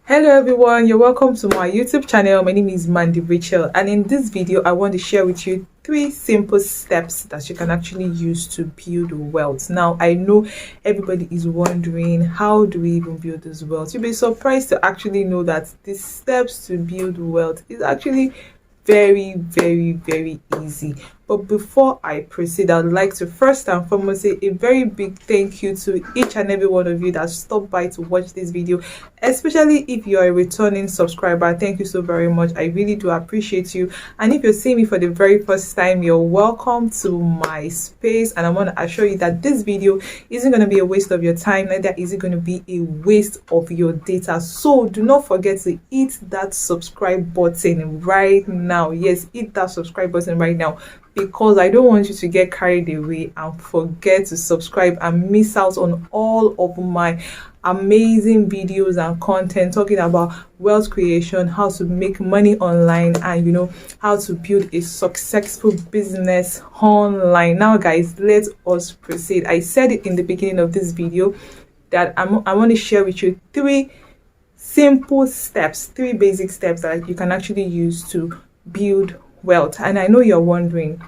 Hello everyone, you're welcome to my YouTube channel. My name is Mandy Rachael, and in this video I want to share with you 3 simple steps that you can actually use to build wealth. Now I know everybody is wondering, how do we even build this wealth? You'll be surprised to actually know that the steps to build wealth is actually very easy. But before I proceed, I'd like to first and foremost say a very big thank you to each and every one of you that stopped by to watch this video, especially if you're a returning subscriber. Thank you so very much. I really do appreciate you. And if you're seeing me for the very first time, you're welcome to my space, and I want to assure you that this video isn't going to be a waste of your time, neither is it going to be a waste of your data. So do not forget to hit that subscribe button right now. Yes, hit that subscribe button right now, because I don't want you to get carried away and forget to subscribe and miss out on all of my amazing videos and content talking about wealth creation, how to make money online, and how to build a successful business online. Now guys, let us proceed. I said it in the beginning of this video that I want to share with you 3 simple steps, 3 basic steps that you can actually use to build wealth. And I know you're wondering,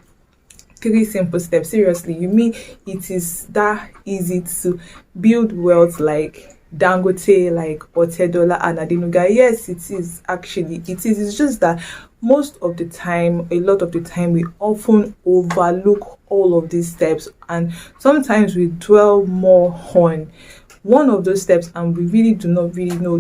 3 simple steps, seriously, you mean it is that easy to build wealth like Dangote, like Otedola and Adenuga? Yes, it is. Actually, it is. It's just that most of the time, a lot of the time, we often overlook all of these steps, and sometimes we dwell more on one of those steps, and we really do not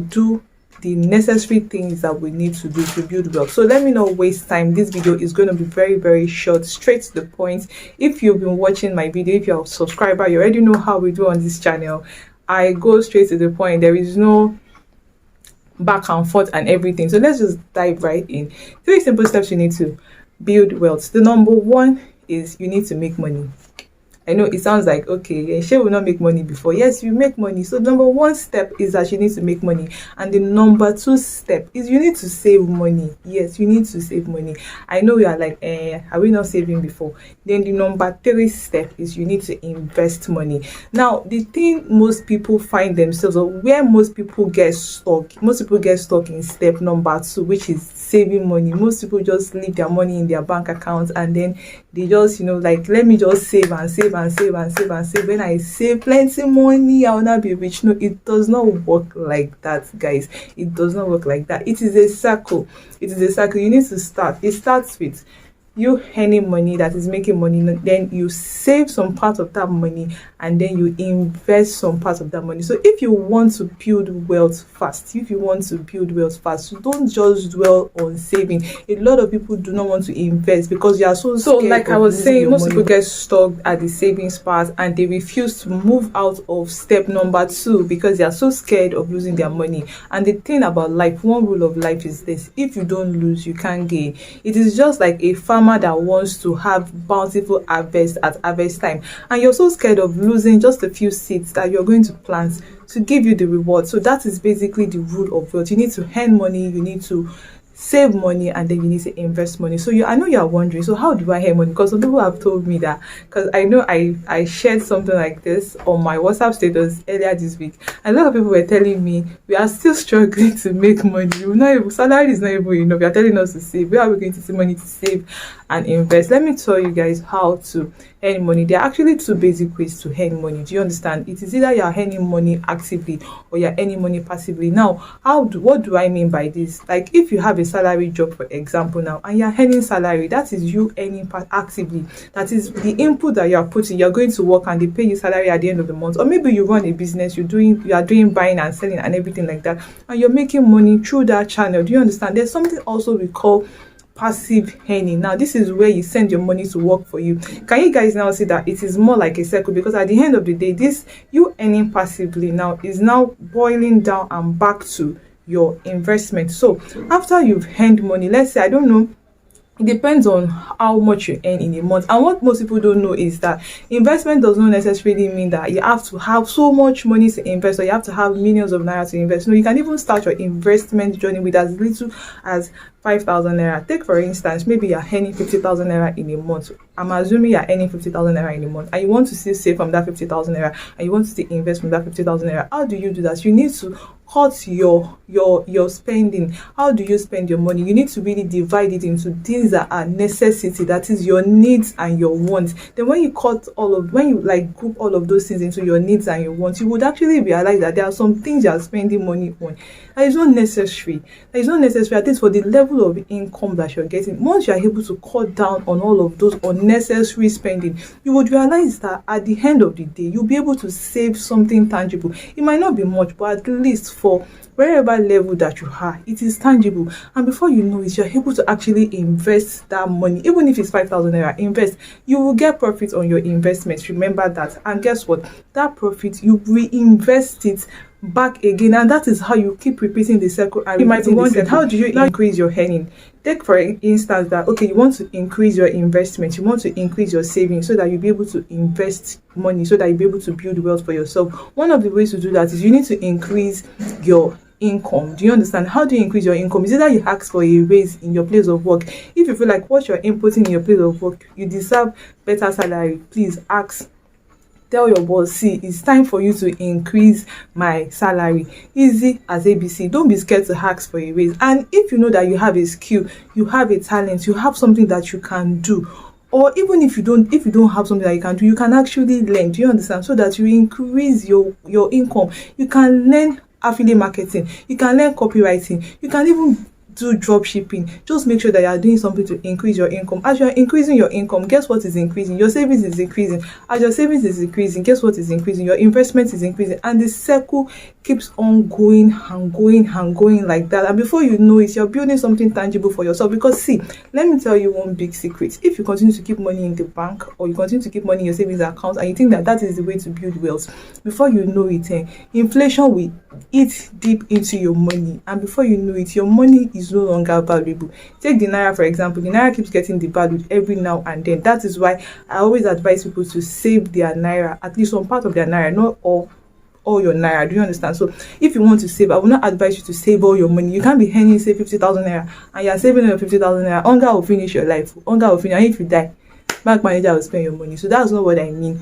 do the necessary things that we need to do to build wealth. So let me not waste time. This video is going to be very short, straight to the point. If you've been watching my video, if you're a subscriber, you already know how we do on this channel. I go straight to the point. There is no back and forth and everything. So let's just dive right in. 3 simple steps you need to build wealth. The number 1 is you need to make money. I know it sounds like, okay, she will not make money before. Yes, you make money. So number 1 step is that you need to make money. And the number 2 step is you need to save money. Yes, you need to save money. I know you are like, are we not saving before? Then the number 3 step is you need to invest money. Now, the thing most people find themselves, or where most people get stuck in step number 2, which is saving money. Most people just leave their money in their bank accounts, and then they just, like, let me just save and save. When I save plenty money, I will not be rich. No, it does not work like that, guys. It does not work like that. It is a circle. You need to start. It starts with you earning money that is making money, then you save some part of that money, and then you invest some part of that money. So if you want to build wealth fast, don't just dwell on saving. A lot of people do not want to invest because you are so like I was saying, most people get stuck at the savings part, and they refuse to move out of step number 2 because they are so scared of losing their money. And the thing about life, one rule of life is this: if you don't lose, you can't gain. It is just like a farmer that wants to have bountiful harvest at harvest time, and you're so scared of losing just a few seeds that you're going to plant to give you the reward. So that is basically the rule of wealth. You need to earn money, you need to save money, and then you need to invest money. So I know you're wondering, so how do I earn money? Because some people have told me that, because I know I shared something like this on my WhatsApp status earlier this week, and a lot of people were telling me we are still struggling to make money. Salary is not even enough. You're telling us to save. Where are we going to see money to save and invest? Let me tell you guys how to earn money. There are actually 2 basic ways to earn money. Do you understand? It is either you're earning money actively or you're earning money passively. Now, what do I mean by this? Like, if you have a salary job, for example, now, and you're earning salary, that is you earning actively. That is the input that you are putting. You're going to work and they pay you salary at the end of the month. Or maybe you run a business, you are doing buying and selling and everything like that, and you're making money through that channel. Do you understand? There's something also we call passive earning. Now, this is where you send your money to work for you. Can you guys now see that it is more like a circle? Because at the end of the day, this you earning passively now is now boiling down and back to your investment. So after you've earned money, let's say, I don't know, it depends on how much you earn in a month. And what most people don't know is that investment does not necessarily mean that you have to have so much money to invest, or you have to have millions of naira to invest. No, you can even start your investment journey with as little as 5,000 naira. Take for instance, maybe you're earning 50,000 naira in a month. I'm assuming you're earning 50,000 naira in a month, and you want to still save from that 50,000 naira, and you want to still invest from that 50,000 naira. How do you do that? You need to cut your spending. How do you spend your money? You need to really divide it into things that are necessity, that is your needs and your wants. Then when you like group all of those things into your needs and your wants, you would actually realize that there are some things you are spending money on that is not necessary. At least for the level of income that you're getting. Once you are able to cut down on all of those unnecessary spending, you would realize that at the end of the day, you'll be able to save something tangible. It might not be much, but at least for wherever level that you are, it is tangible. And before you know it, you're able to actually invest that money. Even if it's 5,000 naira, invest. You will get profit on your investments. Remember that. And guess what? That profit, you reinvest it back again, and that is how you keep repeating the circle. And you might be wondering, how do you increase your earning? Take for instance that, okay, you want to increase your investment, you want to increase your savings so that you'll be able to invest money, so that you'll be able to build wealth for yourself. One of the ways to do that is you need to increase your income. Do you understand? How do you increase your income? Is it that you ask for a raise in your place of work? If you feel like what you're inputting in your place of work, you deserve better salary, please ask. Tell your boss, see, it's time for you to increase my salary. Easy as ABC. Don't be scared to ask for a raise. And if you know that you have a skill, you have a talent, you have something that you can do, or even if you don't have something that you can do, you can actually learn. Do you understand? So that you increase your income. You can learn affiliate marketing, you can learn copywriting, you can even do drop shipping. Just make sure that you are doing something to increase your income. As you are increasing your income, guess what is increasing? Your savings is increasing. As your savings is increasing, guess what is increasing? Your investment is increasing, and the circle keeps on going and going and going like that. And before you know it, you're building something tangible for yourself. Because see, let me tell you one big secret. If you continue to keep money in the bank, or you continue to keep money in your savings account, and you think that that is the way to build wealth, before you know it, inflation will eat deep into your money, and before you know it, your money is no longer valuable. Take the naira for example. The naira keeps getting devalued every now and then. That is why I always advise people to save their naira, at least some part of their naira, not all your naira. Do you understand? So if you want to save, I will not advise you to save all your money. You can't be earning, say, 50,000 naira, and you're saving your 50,000 naira. Hunger will finish your life. Hunger will finish, and if you die, bank manager will spend your money. So that's not what I mean.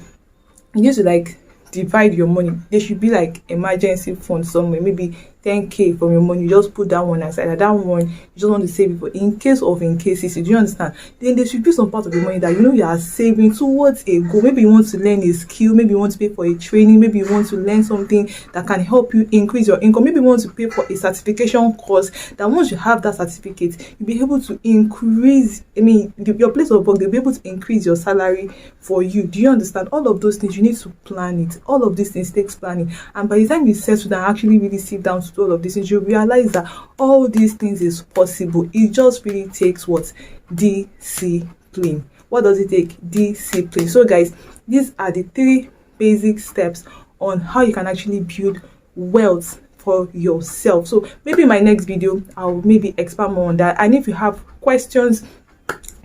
You need to like divide your money. There should be like emergency fund somewhere, maybe 10k from your money. You just put that one aside, and that one you just want to save it for in cases. Do you understand? Then there should be some part of the money that you know you are saving towards a goal. Maybe you want to learn a skill, maybe you want to pay for a training, maybe you want to learn something that can help you increase your income, maybe you want to pay for a certification course that once you have that certificate, you'll be able to increase, your place of work, they'll be able to increase your salary for you. Do you understand? All of those things, you need to plan it. All of these things takes planning, and by the time you settle down, actually really sit down to do all of these things, you realize that all these things is possible. It just really takes what? Discipline. What does it take? Discipline. So guys, these are the 3 basic steps on how you can actually build wealth for yourself. So maybe in my next video I'll maybe expand more on that. And if you have questions,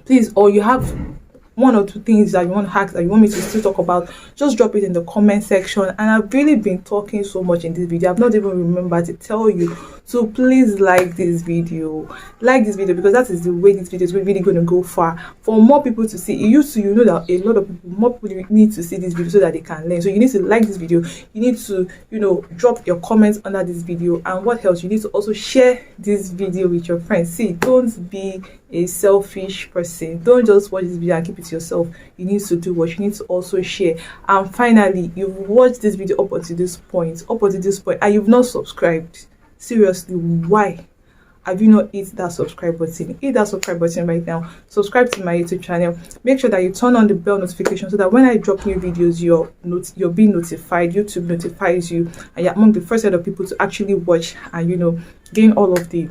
please, or you have 1 or 2 things that you want to ask, that you want me to still talk about, just drop it in the comment section. And I've really been talking so much in this video, I've not even remembered to tell you. So please like this video, because that is the way this video is really going to go far, for more people to see. You know that a lot of people, more people need to see this video so that they can learn. So you need to like this video, you need to drop your comments under this video, and what else, you need to also share this video with your friends. See, don't be a selfish person. Don't just watch this video and keep it to yourself. You need to do what you need to also share. And finally, you've watched this video up until this point, and you've not subscribed. Seriously, why have you not hit that subscribe button? Hit that subscribe button right now. Subscribe to my YouTube channel. Make sure that you turn on the bell notification so that when I drop new videos, you're being notified. YouTube notifies you, and you're among the first set of people to actually watch and gain all of the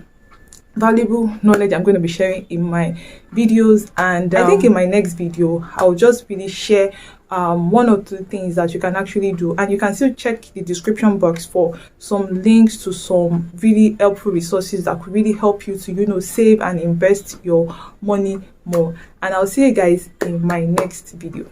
valuable knowledge I'm going to be sharing in my videos. And I think in my next video I'll just really share 1 or 2 things that you can actually do, and you can still check the description box for some links to some really helpful resources that could really help you to save and invest your money more. And I'll see you guys in my next video.